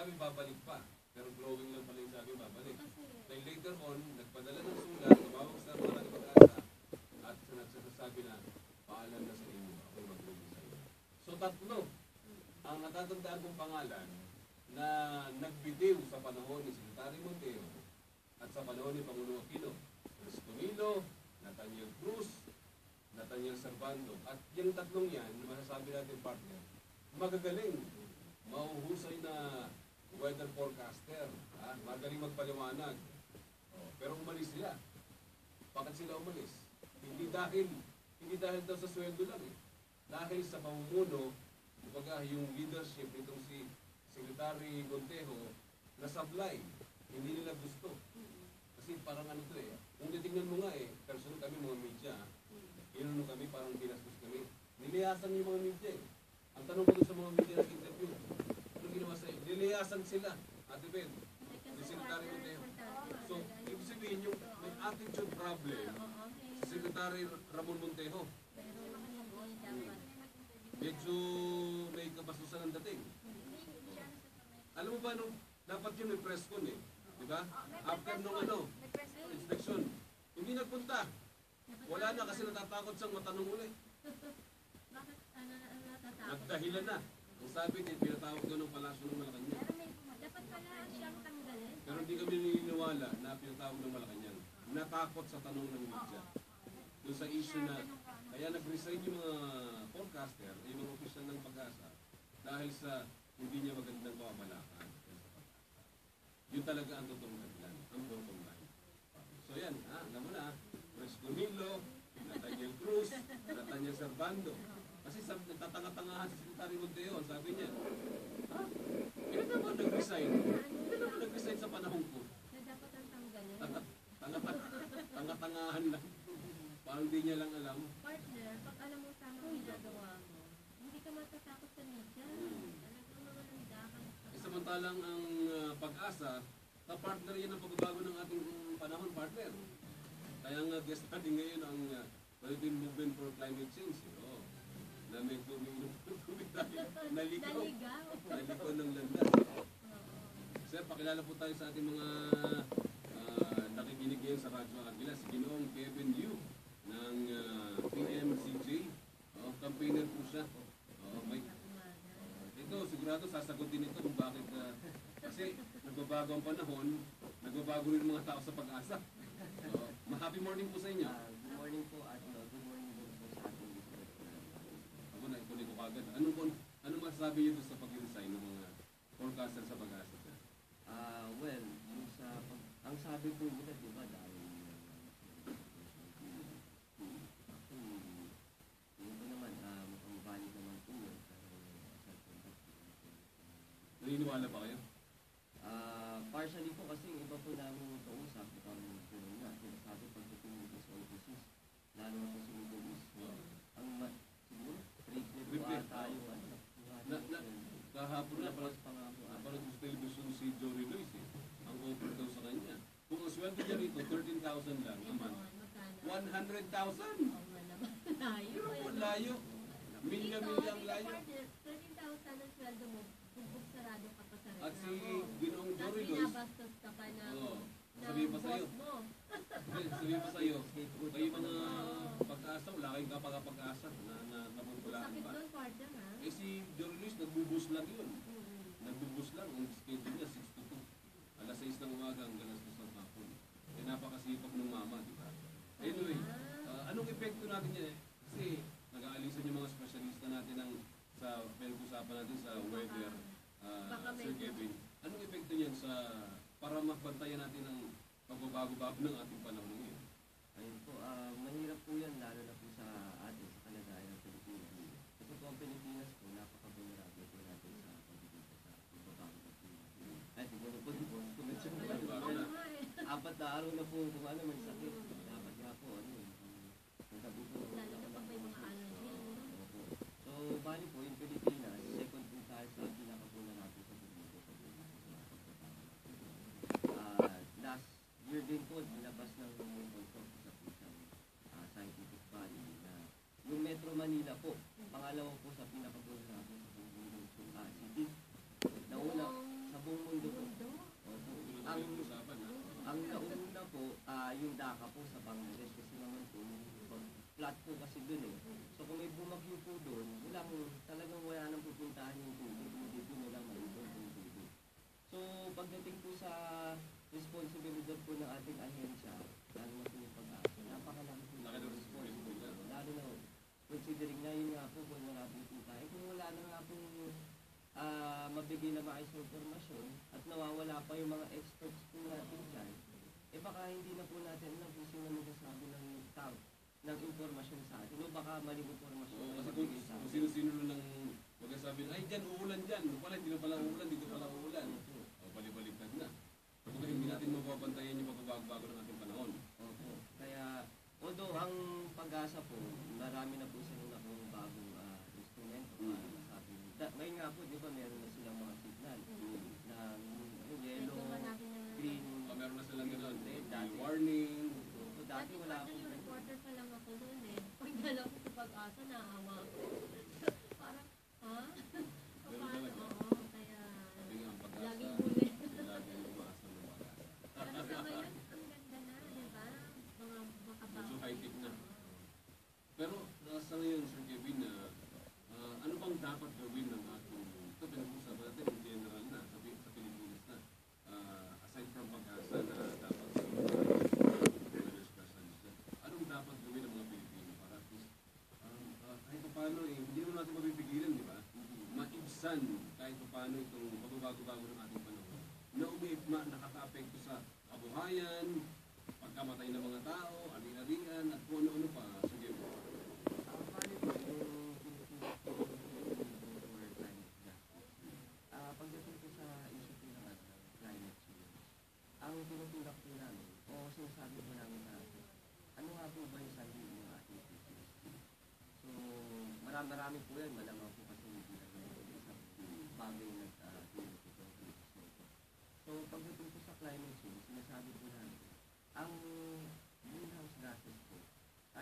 sabi babalik pa. Pero glowing lang pala yung sabi babalik. Then later on, nagpadala ng sulat, tumawag sa mga nagpag-asa, at nagsasabi na, paalam na sa inyo, ako'y mag-resign. So tatlo, ang natatandaan kong pangalan na nagbitiw sa panahon ni Secretary Montero at sa panahon ni Pangulo Aquino, Chris Camilo, Nathaniel Cruz, Nathaniel Servando. At yung tatlong yan, masasabi natin partner, magagaling, mahuhusay na weather forecaster, magaling magpaliwanag. Pero umalis sila. Bakit sila umalis? Hindi dahil daw sa sweldo lang eh. Dahil sa pamumuno, kumbaga yung leadership nitong si Secretary Montejo na sablay. Hindi nila gusto. Kasi parang ano to eh. Kung titingnan mo nga eh, personal kami mga media, inuno kami parang binastos kami. Niliyasan yung mga media eh. Ang tanong ko doon sa mga media na interview, ano ginawa sa'yo? Niliyasan sila, Ate Ben, ni Secretary Montejo. So, ibig sabihin yung may attitude problem si Secretary Ramon Montejo. Medyo may kabastusan ang dating. Alam mo ba nung dapat yun may press con eh? Diba? After nung inspection, hindi nagpunta. Wala na kasi natatakot siyang matanong ulit. Nagdahilan na. Ang sabi niya, pinatawag doon ng palasyo ng Malacanang. Dapat pala siyang tanggalin. Pero hindi kami naniniwala na pinatawag ng Malacanang. Natakot sa tanong ng media. Doon sa issue na, kaya nag-resign yung mga forecaster, yung mga official ng Pag-asa, dahil sa hindi niya magandang pamamalakan. Yun talaga ang totoong dahilan, ang bottom line. So yan, alam mo na, Chris Camilo, Nathaniel Cruz, Nathaniel Servando. Kasi nagtatanga-tangahan si Secretary Monteo, sabi niya, kailan naman nag-resign? Kailan naman nag-resign sa panahon ko? Na dapat ang tanggalin. Tanga-tangahan lang. Parang di niya lang alam. Partner, pag alam mo tamang ginagawa mo, hindi ka matatakot sa media. Talagang mga nandakan. Samantalang ang Pag-asa, partner yan ang pagbabago ng ating panahon, partner. Kaya nga guest natin ngayon ang Philippine Movement for Climate Change. Na may naliko ng landas. Sir, pakilala po tayo sa ating mga nakikinig ngayon sa Radyo Agila. Si Ginoong Kevin Liu ng PMCJ. Campaigner po siya. Ito, sigurado sasagutin ito kung bakit. Kasi nagbabago ang panahon, nagbabago rin mga tao sa Pag-asa. Happy morning po sa inyo. Good morning po at good morning po sa ating ako na, ikunin ko kagad. Ano masasabi niyo sa pag-resign ng mga forecaster sa Pag-asa? Well, ang sabi po nila, di ba, dahil yun po naman, mukhang valid naman po yun. Naniniwala ba kayo? Partially po kasi yung iba po namin kausap, sinasabi pagdating sa offices, lalo na po sa Middle East. Ang siguro, trade po tayo. Kahapon na, parang sa television si Jory Luis ang offer daw sa kanya. Kung ang sweldo niya rito, 13,000 lang a month. 100,000? Layo. Layo. Milya-milya ang layo. 13,000 ang sweldo mo, bugbog sarado ka pa sa restaurant. At si Ginoong Jory Luis, binabastos ka pa na sabihin pa sa'yo. Sabihin pa sa'yo, kayo mga Pag-asa, wala kayong kapag-asa na napupulaan sakit pa. doon, partner, ha? Eh si Jory Luis, nagbubus lang yun. Nagbubus lang. Ang schedule niya, 6 to 2. Alas 6 ng umaga hanggang alas 2 ng hapon. Eh napakasipag ng mama, di ba? Anyway, anong epekto natin yan eh? Kasi nag-aalisan yung mga specialista natin sa pinag-usapan natin sa weather, Sir Kevin. Anong epekto niyan para magbantayan natin ang pagbabago-bago ng ating panahon ngayon? Ayun po, mahirap po yan, lalo na po sa atin, sa kalagayan ng Pilipinas. Ito po ang Pilipinas po, napaka-vulnerable po natin sa pagdating sa pagbabago ng Pilipinas. Ay, siguro po, kumensyon na lang. 4 na araw na po, kung ano, may sakit. Dapat nga po, sabi po, Lalo na pag may mga allergy. So, bali po, yung Pilipinas, second po tayo sa pinakapuna natin sa Pilipinas. Last year din po, nilabas ng scientific body na yung Metro Manila po, pangalawa po sa pinakapuna natin sa buong city. Nauna, sa buong Ang nauna po, yung Dhaka po sa Bangladesh kasi naman po, flat po kasi dun eh. So kung may bumagyo po dun, talagang wala nang pupuntahan yung tubig, hindi po nila maibon yung tubig. So pagdating po sa responsibilidad po ng ating ahensya, lalo na po yung pag-asa, napakalaki po Laki ng ng responsibilidad. lalo na considering na yun nga po, vulnerable po tayo. Kung wala na nga po mabigay na maayos na informasyon at nawawala pa yung mga experts po natin dyan, eh baka hindi na po natin alam kung sino nagsasabi ng tao ng informasyon sa atin o baka maling informasyon Oo, na kasi mabigay sa kung atin. sino-sino lang magsasabi na, ay dyan, uulan dyan. Pala, hindi na pala uulan, dito pala uulan. O, balik-baliktad na. Kung hindi natin mapapantayan yung pagbabago ng ating panahon. Opo. Kaya, although ang pag-asa po, marami na po silang nakong bagong instrumento para masabi. Ngayon nga po, di ba, meron na silang mga signal na yellow, Ito natin yung green, O, meron na silang gano'n. Dati. Warning. so, dati wala po. yung reporter pa lang ako noon eh. Pag dala ko sa pag-asa, naawa ako. Parang, ha? Ganun talaga. Oo, kaya Sabi nga, ang pag-asa, laging huli. laging umaasa ng pag-asa. Pero sa ngayon, ang ganda na, di ba? Mga makabago. Medyo high-tech na. Pero sa ngayon, Sir Kevin, ano bang dapat gawin ng ating, ito pinag-usapan natin in general na, sa Pilipinas na, aside from pag-asa na dapat sa mga specialist, anong dapat gawin ng mga Pilipino para at least, kahit pa paano, hindi naman natin mapipigilan, di ba? Maibsan kahit pa paano itong pagbabago-bago ng ating panahon na nakaka-apekto sa kabuhayan, pagkamatay ng mga tao, ari-arian, at kung ano-ano pa. Sige po. Bali po, yung tinutulak po or climate justice. Pagdating po sa issue po ng climate change, ang tinutulak po namin, o sinasabi po namin na, ano nga po ba yung sabi ng ating PCSD? So, marami po yan, malamang po kasi hindi na yung isang bagay na tinutulak po ng PCSD. So, pagdating po sa climate change, sinasabi po namin, ang greenhouse gases po,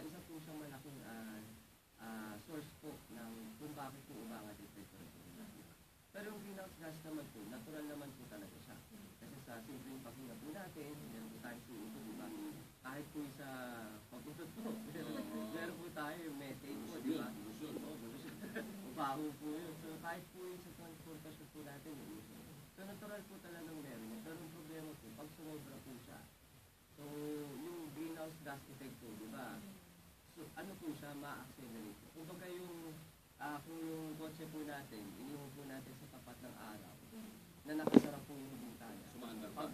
isa po siyang malaking source po ng kung bakit po umangat yung temperature natin. Pero yung greenhouse gas naman po, natural naman po talaga siya. Kasi sa simpleng pakina po natin, meron po tayo sa ito, di ba? Kahit po sa pagpusot po, meron po tayo yung methane po, di ba? Baho po yun. So kahit po yun sa transportasyon po natin, so natural po talagang meron yun. Pero yung problema po, pag sumobra po siya, so yung greenhouse gas effect po, di ba? So ano po siya, ma-accelerate. Kung baga yung, kung yung kotse po natin, iniwan po natin sa tapat ng araw, na nakasarap po yung bintana. Sumaandar pa.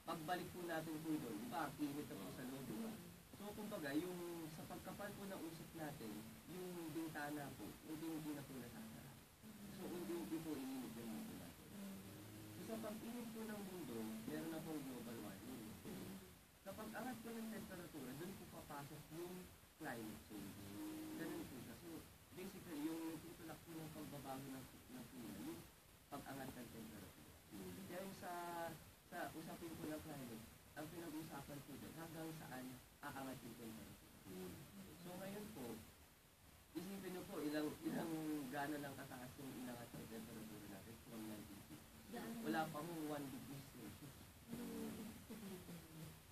Pagbalik po natin po doon, di ba, init na po sa loob, di ba? So kumbaga, yung sa pagkapal po ng usap natin, yung bintana po, hindi na po nasasara. So hindi po init yung mundo natin. So sa pag-init po ng mundo, meron na pong global warming. Kapag angat po ng temperatura, doon po papasok yung climate change. Ganun po siya. So basically, yung tutulak po ng pagbabago ng klima, yung pag-angat ng temperatura. Kaya yung sa usapin po ng climate, ang pinag-usapan po doon, hanggang saan aangat yung temperatura. So ngayon po, isipin nyo po, ilang gano'n lang kataas yung inangat ng temperatura natin from 1950. Wala pa mong 1 degree Celsius.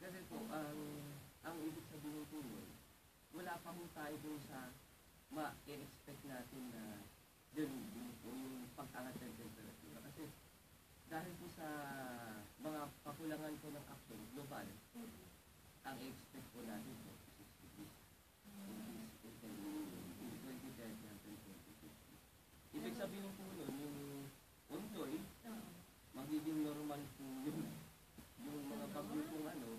Kasi po, ang ibig sabihin po yun, wala pa mo tayo dun sa ma-expect natin na ganun po yung pag-angat ng temperatura. Kasi dahil po sa mga kakulangan po ng action global, ang expect po natin po 6 degrees. In 2030 hanggang 2050. Ibig sabihin po nun, yung ondoy, magiging normal po yung mga bagyo kung ano.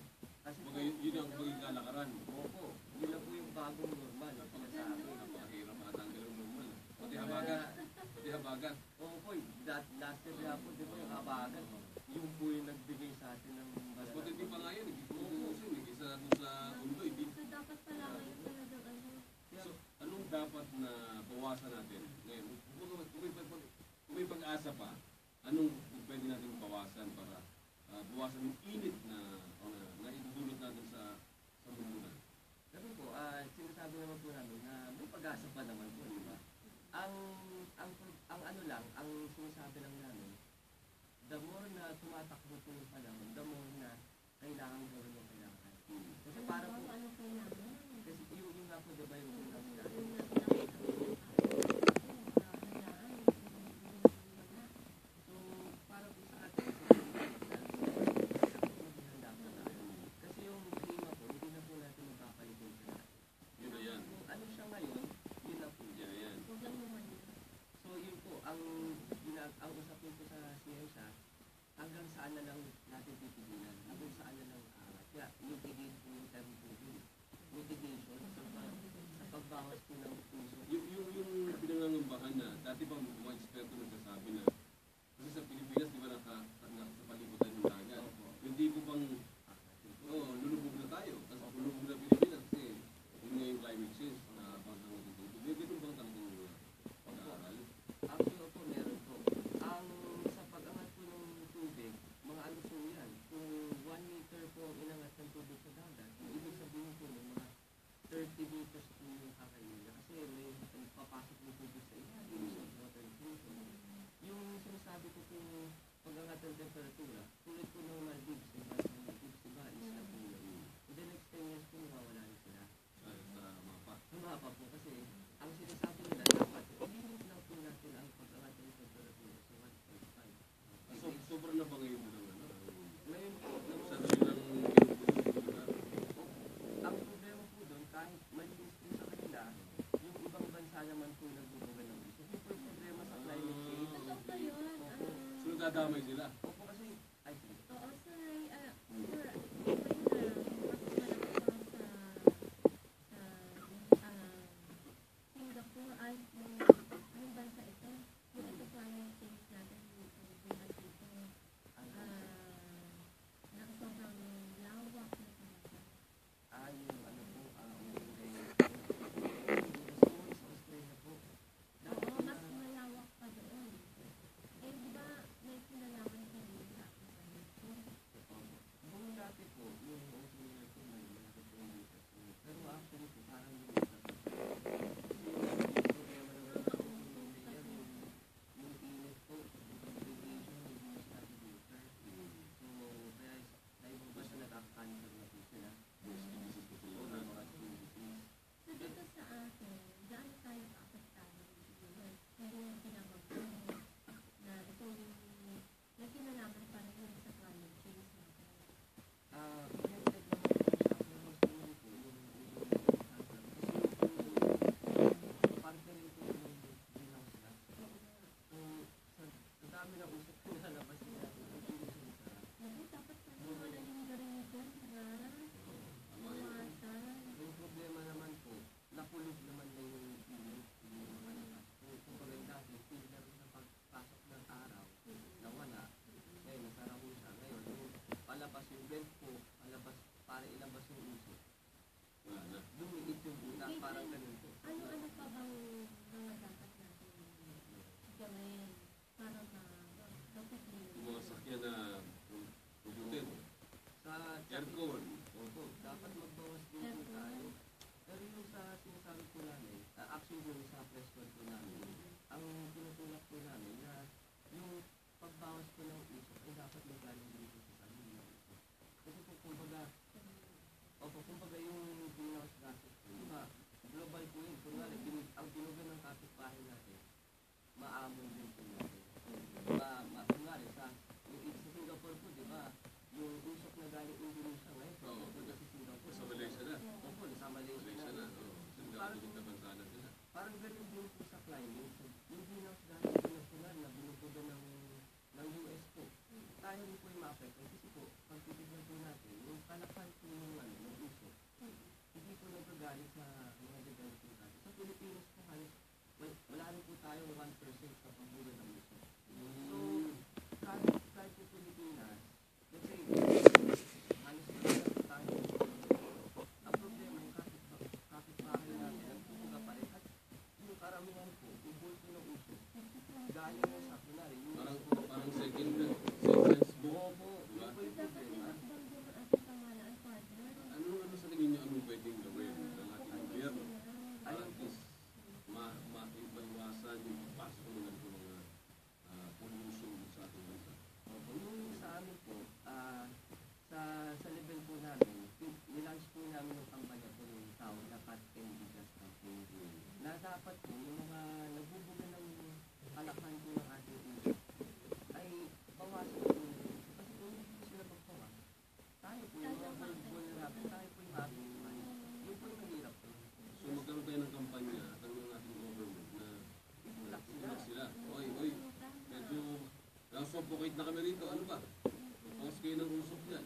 Kasi po, Yun ang maging kalakaran. opo, yun na po yung bagong normal na sinasabi. Napakahirap matanggal ang normal. Pati habagat. Pati habagat. Opo, last year na po, di ba yung habagat, yung po yung nagbigay sa atin ng Mas matindi pa nga yan. Nagkikusin. Isa doon sa undoy. So, dapat pala ngayon talagang ano, So, anong dapat na bawasan natin ngayon? Kung may pag-asa pa, anong pwede natin bawasan para bawasan yung init na idudulot natin sa mundo na? Kasi po, sinasabi naman po namin na may pag-asa pa naman po, di ba? Ang ano lang, ang sinasabi lang namin, the more na tumatakbo po yung panahon, the more na kailangan gawin yung kailangan. Kasi para po, Ano kailangan? kasi yung nga po, diba yung greenhouse gas? Yung handaan. So, para po sa atin, maghihanda po tayo. Kasi yung klima po, hindi na po natin magpapalitin sa lahat. Yun na yan. Kung ano siya ngayon, yun na po. Yan na yan. Huwag lang lumandi. So, yun po, ang usapin po sa siyensya, hanggang saan na lang natin titigilan, hanggang saan na lang kaya mitigate po yung term po yun. Mitigation sa pagbawas po ng puso. Yung pinangangambahan na, dati pa mga eksperto nagsasabi na, kasi sa Pilipinas, di ba sa palikutan ng dagat. Yung tipo pang, lulubog na tayo. Kasi lulubog na Pilipinas kasi yun nga yung climate change na bansang natututo. May ganun bang talagang pag-aaral? Actually po, meron po. Ang sa pag-angat po ng tubig, mga ano po yan, kung 1 meter po ang inangat ng tubig sa dagat, ibig sabihin po ng mga 30 meters po yung kakainin. Kasi may papasok ng tubig sa ilalim, sa water intrusion. Yung sinasabi ko po, pag-angat ng temperatura, tulad po ng Maldives, yung bansang Maldives, diba, isla po yun. In the next 10 years po, mawawala na sila. Sa mapa. Sa mapa po, kasi ang sinasabi nila, dapat, i-limit lang po natin ang pag-angat ng temperatura sa 1.5. So, sobrang na ba ngayon mo ng ano? Ngayon po, Sa kanilang pinupuno. ang problema po doon, kahit malinis po sa kanila, yung ibang bansa naman po nagbubuga ng gusto. Yung po yung problema sa climate change. Totoo ba yun? So, nadadamay sila. Opo kasi, ay sige. Oo, sir. Sir, mas malaki pa sa Singapore ay yung bansa ito. Yung ito climate change natin. Yung buhat dito. Na sobrang lawak na talaga. Yung ano po, sa Australia po. Oo, mas malawak pa doon. Eh, di ba may kinalaman sa sa Buong dati po, yung Australia po, may malaki po yung litas. Pero actually po, parang yung litas. Yung init po, yung radiation, yung mas natin dito. So, kaya sa ibang bansa nakaka-cancer na po sila. Oo, ng mga skin disease. So, dito sa atin, gaano tayo kaapektado dito? Kaya yung tinawag ko na ito yung kinalaman para yun sa climate change natin. Connected naman po siya kung gusto nyo po yung cancer. Kasi parte rin po yung greenhouse gas. So, sa dami ng usap ko nalabas niya, nag-iisip sa Naku, dapat pala yung ganito, mawasan. yung problema naman po, napulog naman na yung ilog, yung mga labas. Kung paganda, filter sa pagpasok ng araw, nawala. Ngayon, nasara po siya. Ngayon, yung palabas yung vent po, palabas, para ilabas yung usok. Wala na. Lumiit yung buta, parang ganun po. Ano pa bang mga dapat natin gawin para ma-protect Yung mga sakyan na pulutin. Sa Aircon. opo, dapat magbawas din po tayo. Pero yung sa sinasabi po namin, actually yung sa press call po namin, ang tinutulak po namin na yung pagbawas po ng usok ay dapat magaling dito sa sarili ng usok. Kasi po kumbaga yung greenhouse gases po, di ba, global po yun. Kunwari, ang binugan ng kapitbahay natin, maamon din po natin. Kunwari, sa Singapore po, di ba, yung usok na galing Indonesia ngayon, pupunta sa Singapore. Sa Malaysia na. Opo, sa Malaysia Malaysia na. na. Singapore na bansa na sila. Parang ganun din po sa climate. Yung greenhouse gas international na binubuga ng US po. Tayo rin po yung ma-affect. Kasi po, pag titignan po natin, yung kalakpan po ng usok, hindi po nagagalit sa mga developed countries. Sa Pilipinas po, halos wala rin po tayong 1% sa pagbuga ng usok. So, kahit po Pilipinas, let's say, halos wala po tayo. Ang problema, yung kapitbahay natin, nagpupuga pa rin. At yung karamihan po, yung bulto ng usok, galing na sa kunwari. Parang second sense mo. Opo, yun po yung dapat problema. dinakdang din ang ating pamahalaan, partner. Ano sa tingin niyo anong pwedeng gawin ng ating gobyerno? Para Ayun at po. least maiwasan yung pagpasok ng ganito mga pollution sa ating bansa. Opo, dapat po yung mga nagbubuga ng kalakhan po ng ating isip ay bawasan po nila. Kasi kung hindi po sila magpawa, tayo po yung mga vulnerable, tayo po yung ating iman. Yun po yung mahirap po. So magkaroon tayo ng kampanya at ang ating government na Itulak sila. tulak sila. Oy, medyo nasuffocate na kami rito. Ano ba? Pause kayo ng usok dyan.